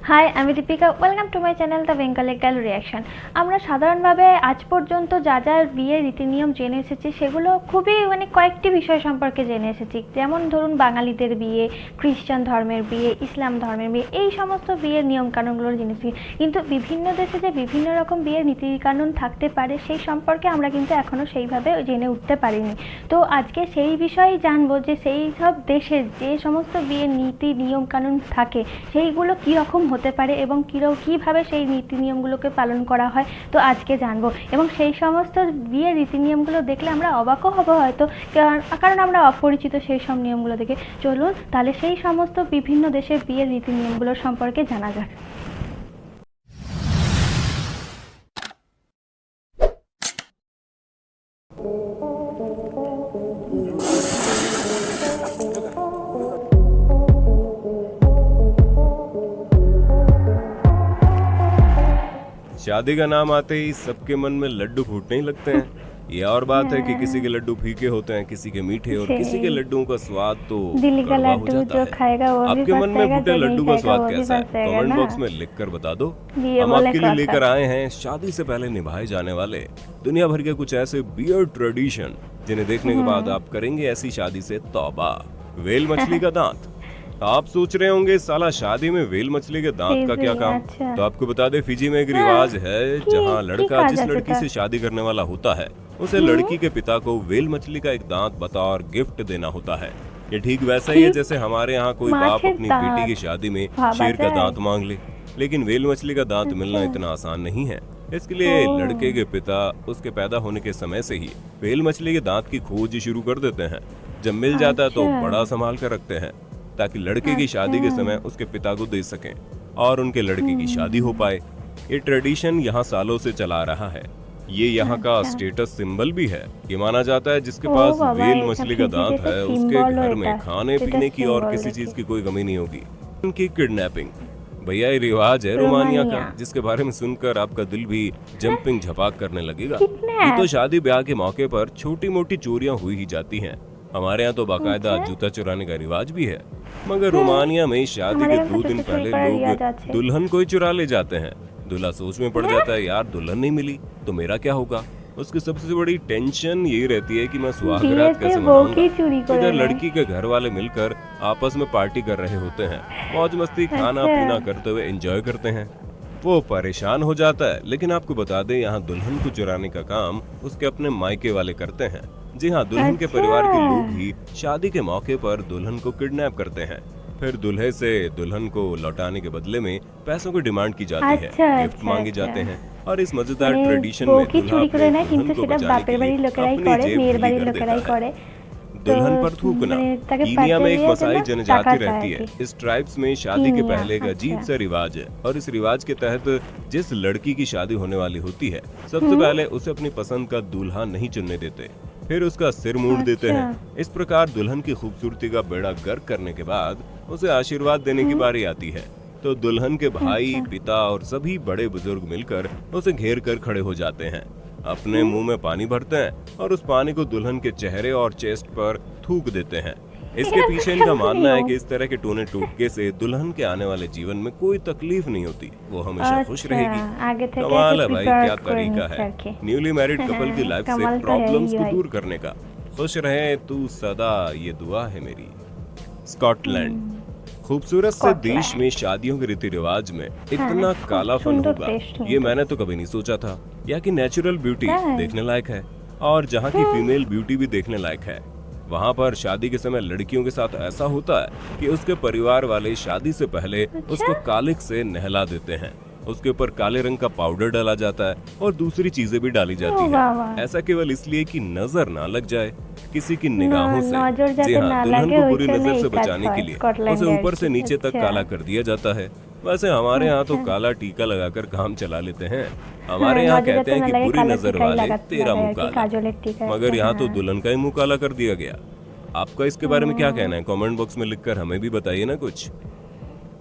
High, আমি Deepika. Welcome to my channel the Bengali girl reaction. আমরা সাধারণভাবে আজ পর্যন্ত যা যা বিয়ের রীতিনিয়ম জেনে এসেছি সেগুলো খুবই কয়েকটি বিষয় সম্পর্কে জেনে এসেছি। যেমন ধরুন বাঙালিদের বিয়ে, খ্রিস্টান ধর্মের বিয়ে, ইসলাম ধর্মের বিয়ে, এই সমস্ত বিয়ের নিয়মকানুনগুলো জেনেছি। কিন্তু বিভিন্ন দেশে যে বিভিন্ন রকম বিয়ের নীতিকানুন থাকতে পারে সেই সম্পর্কে আমরা কিন্তু এখনও সেইভাবে জেনে উঠতে পারিনি। তো আজকে সেই বিষয়েই জানবো যে সেই সব দেশের যে সমস্ত বিয়ের নীতি নিয়মকানুন থাকে সেইগুলো কীরকম হতে পারে এবং কীভাবে সেই নীতি নিয়মগুলোকে পালন করা হয়। তো আজকে জানবো এবং সেই সমস্ত বিয়ের রীতি নিয়মগুলো দেখলে আমরা অবাকও হব হয়তো, কারণ আমরা অপরিচিত সেই সব নিয়মগুলো দেখে। চলুন তাহলে সেই সমস্ত বিভিন্ন দেশের বিয়ের রীতি নিয়মগুলো সম্পর্কে জানা যাক। शादी का नाम आते ही सबके मन में लड्डू फूटने ही लगते हैं। ये और बात है कि किसी के लड्डू फीके होते हैं, किसी के मीठे, और किसी के लड्डुओं का स्वाद तो दिल्ली का कड़वा हो लड्डू जाता जो है। खाएगा वो भी आपके मन में फूटे जो लड्डू नहीं का स्वाद खाएगा वो भी कैसा है? फंसेगा कमेंट ना। बॉक्स में लिख कर बता दो। ये हम बोले आपके लिए कौन लेकर सा? आए हैं शादी से पहले निभाए जाने वाले दुनिया भर के कुछ ऐसे बियर ट्रेडिशन जिन्हें देखने के बाद आप करेंगे ऐसी शादी से तौबा। वेल मछली का दांत। आप सोच रहे होंगे साला शादी में वेल मछली के दांत का क्या काम? अच्छा। तो आपको बता दे, फिजी में एक रिवाज है जहाँ लड़का कहा जिस जा लड़की चुका। से शादी करने वाला होता है उसे लड़की के पिता को वेल मछली का एक दांत बतौर गिफ्ट देना होता है। ये ठीक वैसा ही है जैसे हमारे यहाँ कोई बाप माछेर अपनी दांत। बेटी की शादी में हाँ, शेर का बात है। दांत मांग ले, लेकिन वेल मछली का दांत मिलना इतना आसान नहीं है। इसके लिए ओह। लड़के के पिता उसके पैदा होने के समय से ही वेल मछली के दांत की खोज शुरू कर देते हैं। जब मिल जाता है तो अच्छा। बड़ा संभाल कर रखते हैं ताकि लड़के की शादी के समय उसके पिता को दे सकें और उनके लड़के की शादी हो पाए। ये ट्रेडिशन यहाँ सालों से चला रहा है। ये यहाँ का स्टेटस सिंबल भी है। ये माना जाता है जिसके ओ पास बाबा, वेल ये मछली सब का दांत चीजें है तो उसके symbol घर होता में है। खाने status पीने की और symbol किसी देखिए। चीज की कोई कमी नहीं होगी। उनकी किडनैपिंग, भैया ये रिवाज है रोमानिया का, रोमानिया। जिसके बारे में सुनकर आपका दिल भी जंपिंग झपाक करने लगेगा। Kidnap? ये तो शादी ब्याह के मौके पर छोटी मोटी चोरियां हुई ही जाती हैं। हमारे यहाँ तो बाकायदा अच्छा। जूता चुराने का रिवाज भी है, मगर रोमानिया में शादी हमारे के यहाँ 2 तो दिन जूता चोरी पहले का रिवाज लोग है। दुल्हन को ही चुरा ले जाते हैं। दूल्हा सोच में पड़ जाता है, यार दुल्हन नहीं मिली तो मेरा क्या होगा। उसकी सबसे बड़ी टेंशन यही रहती है कि मैं सुहागरात বিয়েতে कैसे বউ কি मनाऊंगा। চুরি করে इधर নেয়? लड़की के घर वाले मिलकर आपस में पार्टी कर रहे होते हैं, मौज मस्ती खाना अच्छा। पीना करते हुए एंजॉय करते हैं। वो परेशान हो जाता है, लेकिन आपको बता दें यहाँ दुल्हन को चुराने का काम उसके अपने मायके वाले करते हैं। जी हाँ, दुल्हन के परिवार के अच्छा। लोग ही शादी के मौके पर दुल्हन को किडनैप करते हैं। फिर दूल्हे से दुल्हन को लौटाने के बदले में पैसों की डिमांड की जाती है, अच्छा, गिफ्ट अच्छा, मांगे अच्छा। जाते हैं। और इस मजेदार মানে ट्रेडिशन বউ में কি दूल्हा চুরি করে अपने নেয় কিন্তু दुल्हन को সেটা बचाने বাপের के বাড়ির लिए লোকেরাই अपनी করে, जेब মেয়ের ढीली বাড়ির कर লোকেরাই देता করে। है। তো दुल्हन पर थूकना। তাকে कीनिया में एक পাঠিয়ে मसाई দিয়ে जनजाति টাকা চায় रहती আর है। কি। इस ट्राइब्स में शादी के कीनिया, पहले एक अजीब अच्छा। सा रिवाज है, और इस रिवाज के तहत जिस लड़की की शादी होने वाली होती है सबसे पहले उसे अपनी पसंद का दूल्हा नहीं चुनने देते, फिर उसका सिर मूंड देते अच्छा। हैं। इस प्रकार दुल्हन की खूबसूरती का बेड़ा गर्क करने के बाद उसे आशीर्वाद देने की बारी आती है। तो दुल्हन के भाई, अच्छा। पिता और सभी बड़े बुजुर्ग मिलकर उसे घेर कर खड़े हो जाते हैं, अपने मुंह में पानी भरते हैं और उस पानी को दुल्हन के चेहरे और चेस्ट पर थूक देते हैं। इसके पीछे इनका मानना है कि इस तरह के टोने टूटने से दुल्हन के आने वाले जीवन में कोई तकलीफ नहीं होती, वो हमेशा खुश अच्छा, रहेगी। आगे থেকে कमाल है ऐसे भाई, prepare क्या করে तरीका নিচ্ছে है আর কি। न्यूली मैरिड कपल की लाइफ कमाल से तो है ही प्रॉब्लम्स को भाई। दूर करने का। खुश रहे तू सदा, ये दुआ है मेरी। स्कॉटलैंड, खूबसूरत से देश में शादियों के रीति रिवाज में इतना कालापन सुंदर होगा, देश नहीं ये तो। मैंने तो कभी नहीं सोचा था। यहाँ की नेचुरल ब्यूटी है। देखने लायक है, और जहाँ की फीमेल ब्यूटी भी देखने लायक है। वहाँ पर शादी के समय लड़कियों के साथ ऐसा होता है कि उसके परिवार वाले शादी से पहले उसको कालिक से नहला देते हैं। उसके ऊपर काले रंग का पाउडर डाला जाता है और दूसरी चीजें भी डाली जाती वाह, वाह। है। ऐसा केवल इसलिए कि नजर ना लग जाए किसी की निगाहों से। नजर जाते जी हाँ, ना दुल्हन लगे को वही बुरी तो नजर नहीं से काज बचाने के है, लिए स्कॉटलैंड उसे ऊपर से की। नीचे तक अच्छा। काला कर दिया जाता है। वैसे हमारे यहाँ तो काला टीका लगाकर काम चला लेते हैं। हमारे यहाँ नजर कहते हैं जाते कि ना बुरी लगे, नजर काला वाले टीका ही तेरा मुंह लगाते हैं, काजोलेर टीका। काला, मगर यहाँ तो हाँ। दुल्हन का ही मुंह काला कर दिया गया। आपका इसके बारे में क्या कहना है? कमेंट बॉक्स में लिखकर हमें भी बताइए ना कुछ।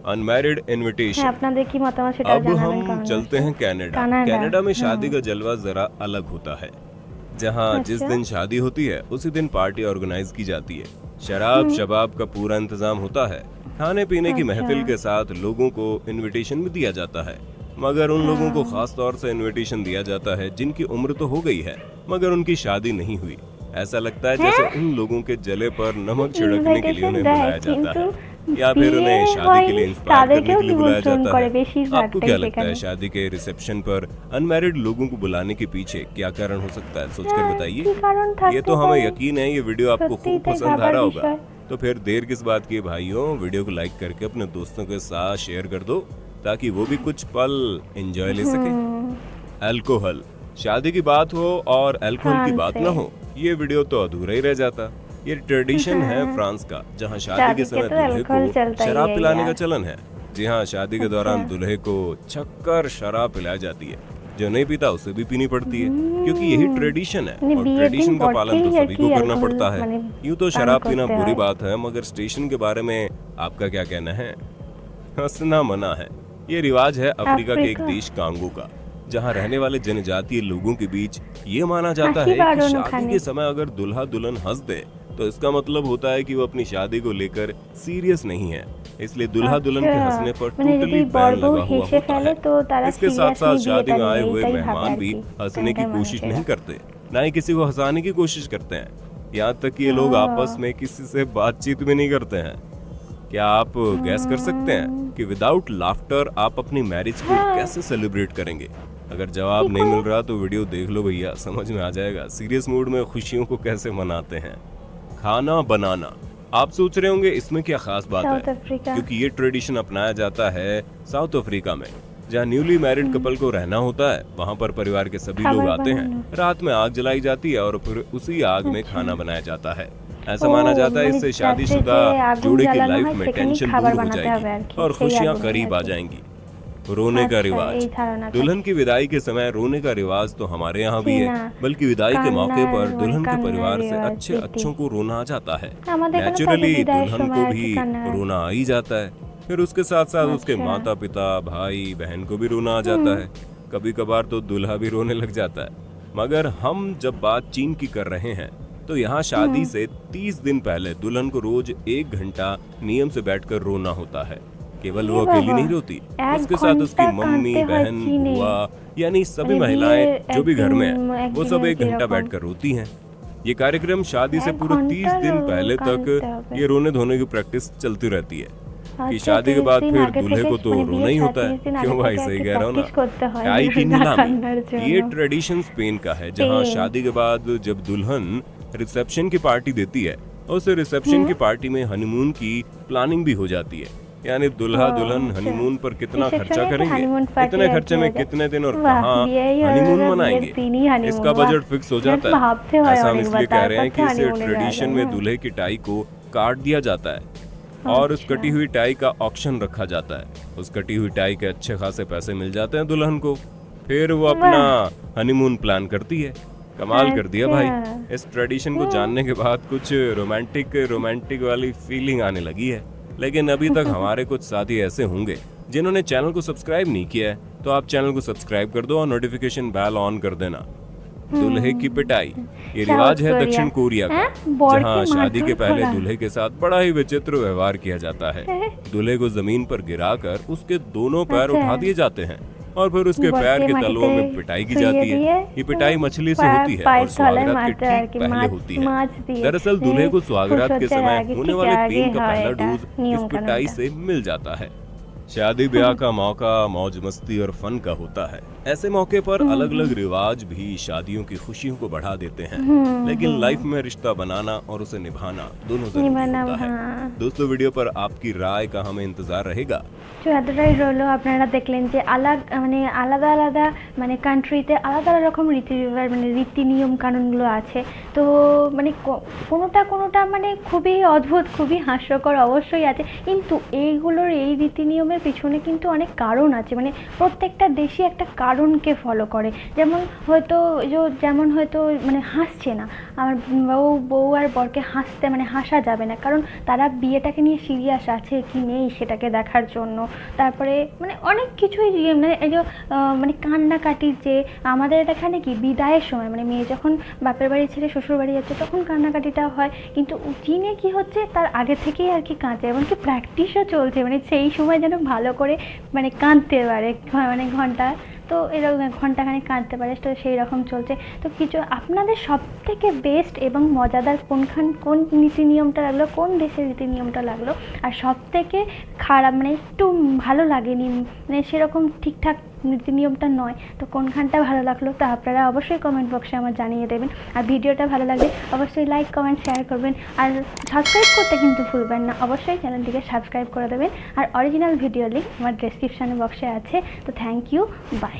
अनमैरिड হ্যাঁ, इनविटेशन। আপনাদের কি মতামত সেটাও अब জানাবেন हम কমেন্ট चलते हैं कनाडा। कनाडा में शादी का जलवा जरा अलग होता है। जहाँ जिस अच्छा। दिन शादी होती है उसी दिन पार्टी ऑर्गेनाइज की जाती है। शराब शबाब का पूरा इंतजाम होता है। खाने पीने की अच्छा। महफिल के साथ लोगों को इनविटेशन भी दिया जाता है, मगर उन लोगों को खास तौर से इनविटेशन दिया जाता है जिनकी उम्र तो हो गई है मगर उनकी शादी नहीं हुई। ऐसा लगता है जैसे उन लोगों के जले पर नमक छिड़कने के लिए उन्हें बुलाया जाता है या फिर उन्हें शादी के लिए इंस्पायर करने के लिए बुलाया जाता है। आपको क्या लगता है शादी के रिसेप्शन पर अनमैरिड लोगों को बुलाने के पीछे क्या कारण हो सकता है? सोचकर बताइए। ये तो हमें यकीन है ये वीडियो आपको खूब पसंद आ रहा होगा, तो फिर देर किस बात की भाइयों, वीडियो को लाइक करके अपने दोस्तों के साथ शेयर कर दो ताकि वो भी कुछ पल एंजॉय ले सके। अल्कोहल, शादी की बात हो और अल्कोहल की बात ना हो, ये वीडियो तो अधूरा ही रह जाता। ये ट्रेडिशन है फ्रांस का, जहाँ शादी के समय दूल्हे को शराब पिलाने का चलन है। जी हाँ, शादी के दौरान दूल्हे को छक्कर शराब पिलाई जाती है। जो नहीं पीता उसे भी पीनी पड़ती है, क्योंकि यही ट्रेडिशन है और ट्रेडिशन का पालन तो सभी को करना पड़ता है। यूँ तो शराब पीना बुरी बात है, मगर स्टेशन के बारे में आपका क्या कहना है? हंसना मना है। ये रिवाज है अफ्रीका के एक देश कांगो का, जहाँ रहने वाले जनजातीय लोगों के बीच ये माना जाता है कि शादी के समय अगर दूल्हा दुल्हन हंस दे तो इसका मतलब होता है कि वो अपनी शादी को लेकर सीरियस नहीं है, इसलिए दूल्हा दुल्हन के हंसने पर टोटली बैन लगा हुआ होता है। इसके साथ साथ शादी में आए हुए मेहमान भी हंसने की कोशिश नहीं करते, ना ही किसी को हंसाने की कोशिश करते हैं। यहाँ तक कि ये लोग आपस में किसी से बातचीत भी नहीं करते हैं। क्या आप गैस कर सकते हैं कि विदाउट लाफ्टर आप अपनी मैरिज को कैसे सेलिब्रेट करेंगे? अगर जवाब नहीं मिल रहा तो वीडियो देख लो भैया, समझ में आ जाएगा सीरियस मूड में खुशियों को कैसे मनाते हैं। खाना बनाना, आप सोच रहे होंगे इसमें क्या खास बात है, क्योंकि ये ट्रेडिशन अपनाया जाता है साउथ अफ्रीका में, जहाँ न्यूली मैरिड कपल को रहना होता है। वहाँ पर परिवार के सभी लोग आते हैं, रात में आग जलाई जाती है और फिर उसी आग में खाना बनाया जाता है। ऐसा माना जाता है इससे शादीशुदा जोड़े की लाइफ में टेंशन दूर हो जाएगी और खुशियाँ करीब आ जाएंगी। रोने का रिवाज, दुल्हन की विदाई के समय रोने का रिवाज तो हमारे यहाँ भी है, बल्कि विदाई के मौके पर दुल्हन के परिवार से अच्छे अच्छों को रोना आ जाता है। नेचुरली दुल्हन को भी रोना आ ही जाता है, फिर उसके साथ साथ उसके माता पिता भाई बहन को भी रोना आ जाता है। कभी कभार तो दूल्हा भी रोने लग जाता है। मगर हम जब बात चीन की कर रहे हैं तो यहाँ शादी से 30 दिन पहले दुल्हन को रोज 1 घंटा नियम से बैठकर रोना होता है। केवल वो अकेली नहीं रोती, उसके साथ उसकी मम्मी बहन बुआ यानी सभी महिलाएं जो भी घर में हैं वो सब 1 घंटा बैठकर रोती हैं। ये कार्यक्रम शादी से पूरे 30 दिन पहले तक ये रोने धोने की प्रैक्टिस चलती रहती है कि शादी के बाद फिर दूल्हे को तो रोना ही होता है। क्यों भाई, सही कह रहा हूँ ना। टाई की नीलामी, ये ट्रेडिशन स्पेन का है, जहाँ शादी के बाद जब दुल्हन रिसेप्शन की पार्टी देती है और उस रिसेप्शन की पार्टी में हनीमून की प्लानिंग भी हो जाती है। यानी दूल्हा दुल्हन हनीमून पर कितना खर्चा करेंगे, इतने खर्चे में कितने दिन और कहाँ हनीमून मनाएंगे, इसका बजट फिक्स हो जाता है। ऐसा हम इसलिए कह रहे हैं कि इस ट्रेडिशन में दूल्हे की टाई को काट दिया जाता है और उस कटी हुई टाई का ऑक्शन रखा जाता है। उस कटी हुई टाई के अच्छे खासे पैसे मिल जाते हैं दुल्हन को, फिर वो अपना हनीमून प्लान करती है। कमाल कर दिया भाई। इस ट्रेडिशन को जानने के बाद कुछ रोमांटिक वाली फीलिंग आने लगी है। लेकिन अभी तक हमारे कुछ साथी ऐसे होंगे जिन्होंने चैनल को सब्सक्राइब नहीं किया है, तो आप चैनल को सब्सक्राइब कर दो और नोटिफिकेशन बेल ऑन कर देना। दूल्हे की पिटाई, ये रिवाज है दक्षिण कोरिया का, जहाँ शादी के पहले दूल्हे के साथ बड़ा ही विचित्र व्यवहार किया जाता है। दूल्हे को जमीन पर गिराकर उसके दोनों पैर उठा दिए जाते हैं और फिर उसके पैर के तलुओं में पिटाई की जाती है। ये पिटाई मछली से होती है और सुहागरात के ठीक पहले होती है। दरअसल दूल्हे को सुहागरात के समय होने वाले पेन का पहला डोज इस पिटाई से मिल जाता है। शादी ब्याह का मौका मौज मस्ती और फन का होता है। ऐसे मौके पर अलग अलग रिवाज भी शादियों की खुशियों को बढ़ा देते हैं, लेकिन लाइफ में रिश्ता बनाना और उसे निभाना दोनों जरूरी होता है। दोस्तों, वीडियो पर आपकी राय का हमें इंतजार रहेगा। এতটাই রইলো। আপনারা দেখলেন যে আলাদা আলাদা কান্ট্রিতে আলাদা আলাদা রকম রীতি নিয়ম কানুনগুলো আছে। তো কোনোটা খুবই অদ্ভুত, খুবই হাস্যকর অবশ্যই আছে, কিন্তু এই রীতি নিয়মের নিয়মের পিছনে কিন্তু অনেক কারণ আছে, মানে প্রত্যেকটা দেশই একটা কারণকে ফলো করে। যেমন হয়তো যেমন হয়তো মানে হাসছে না, আমার বউ আর বরকে মানে হাসা যাবে না, কারণ তারা বিয়েটাকে নিয়ে সিরিয়াস আছে কি নেই সেটাকে দেখার জন্য। তারপরে মানে অনেক কিছুই মানে এই যে মানে কান্নাকাটির যে আমাদের এখানে কি বিদায়ের সময় মানে মেয়ে যখন বাপের বাড়ি ছেড়ে শ্বশুর বাড়ি যাচ্ছে তখন কান্নাকাটিটা হয়, কিন্তু চীনে কি হচ্ছে তার আগে থেকেই আর কি কাঁদে, এমনকি প্র্যাকটিসও চলছে, মানে সেই সময় যেন ভালো করে মানে কাঁদতে পারে, মানে ঘন্টা তো এরকম ঘন্টাখানেক কাঁদতে পারে, তো সেই রকম চলছে। তো কিছু আপনাদের সব থেকে বেস্ট এবং মজাদার কোন নীতি নিয়মটা লাগলো, কোন দেশের রীতি নিয়মটা লাগলো, আর সব থেকে খারাপ মানে একটু ভালো লাগেনি, মানে সেরকম ঠিকঠাক নীতি নিয়মটা নয়, তো কোনখানটা ভালো লাগলো তা আপনারা অবশ্যই কমেন্ট বক্সে আমার জানিয়ে দেবেন। আর ভিডিওটা ভালো লাগলে অবশ্যই লাইক কমেন্ট শেয়ার করবেন, আর সাবস্ক্রাইব করতে কিন্তু ভুলবেন না, অবশ্যই চ্যানেলটিকে সাবস্ক্রাইব করে দেবেন। আর অরিজিনাল ভিডিও লিঙ্ক আমার ডেসক্রিপশানে বক্সে আছে। তো থ্যাংক ইউ, বাই।